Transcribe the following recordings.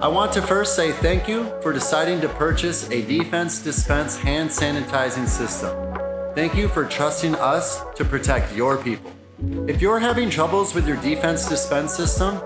I want to first say thank you for deciding to purchase a Defense Dispense hand sanitizing system. Thank you for trusting us to protect your people. If you're having troubles with your Defense Dispense system,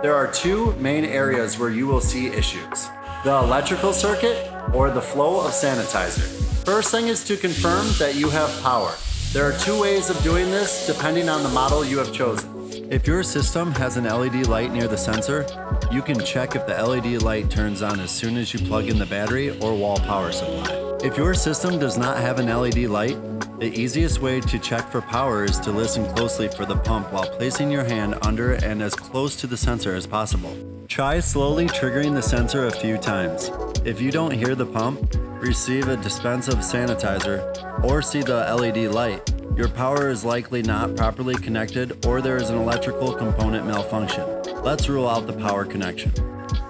there are two main areas where you will see issues: the electrical circuit or the flow of sanitizer. First thing is to confirm that you have power. There are two ways of doing this depending on the model you have chosen. If your system has an LED light near the sensor, you can check if the LED light turns on as soon as you plug in the battery or wall power supply. If your system does not have an LED light, the easiest way to check for power is to listen closely for the pump while placing your hand under and as close to the sensor as possible. Try slowly triggering the sensor a few times. If you don't hear the pump, receive a dispense of sanitizer, or see the LED light, your power is likely not properly connected or there is an electrical component malfunction. Let's rule out the power connection.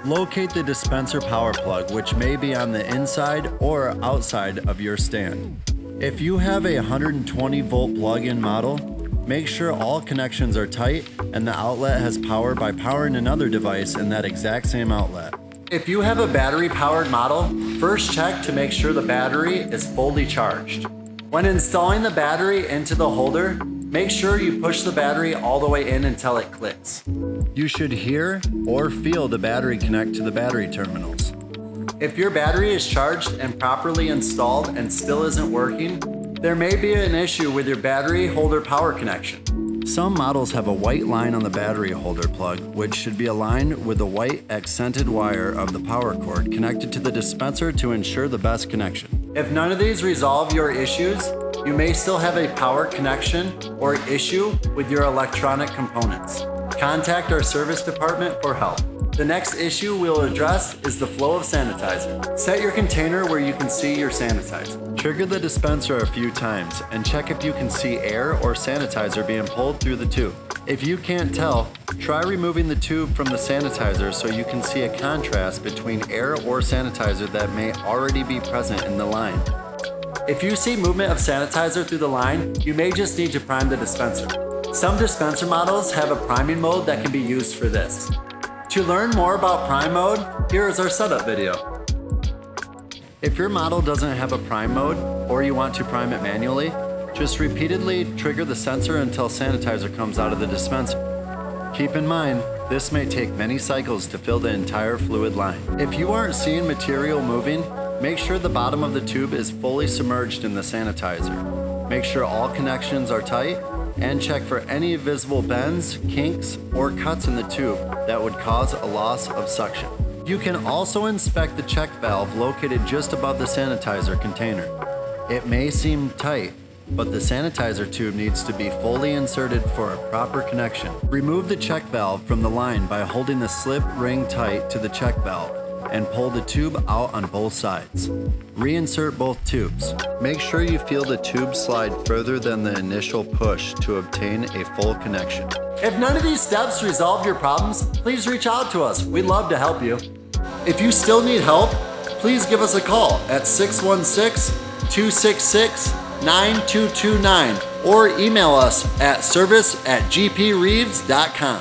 Locate the dispenser power plug, which may be on the inside or outside of your stand. If you have a 120 volt plug-in model, make sure all connections are tight and the outlet has power by powering another device in that exact same outlet. If you have a battery-powered model, first check to make sure the battery is fully charged. When installing the battery into the holder, make sure you push the battery all the way in until it clicks. You should hear or feel the battery connect to the battery terminals. If your battery is charged and properly installed and still isn't working, there may be an issue with your battery holder power connection. Some models have a white line on the battery holder plug, which should be aligned with the white accented wire of the power cord connected to the dispenser to ensure the best connection. If none of these resolve your issues, you may still have a power connection or issue with your electronic components. Contact our service department for help. The next issue we'll address is the flow of sanitizer. Set your container where you can see your sanitizer. Trigger the dispenser a few times and check if you can see air or sanitizer being pulled through the tube. If you can't tell, try removing the tube from the sanitizer so you can see a contrast between air or sanitizer that may already be present in the line. If you see movement of sanitizer through the line, you may just need to prime the dispenser. Some dispenser models have a priming mode that can be used for this. To learn more about prime mode, here is our setup video. If your model doesn't have a prime mode, or you want to prime it manually, just repeatedly trigger the sensor until sanitizer comes out of the dispenser. Keep in mind, this may take many cycles to fill the entire fluid line. If you aren't seeing material moving, make sure the bottom of the tube is fully submerged in the sanitizer. Make sure all connections are tight, and check for any visible bends, kinks, or cuts in the tube that would cause a loss of suction. You can also inspect the check valve located just above the sanitizer container. It may seem tight, but the sanitizer tube needs to be fully inserted for a proper connection. Remove the check valve from the line by holding the slip ring tight to the check valve and pull the tube out on both sides. Reinsert both tubes. Make sure you feel the tube slide further than the initial push to obtain a full connection. If none of these steps resolve your problems, please reach out to us. We'd love to help you. If you still need help, please give us a call at 616-266-9229 or email us at service@gpreeves.com.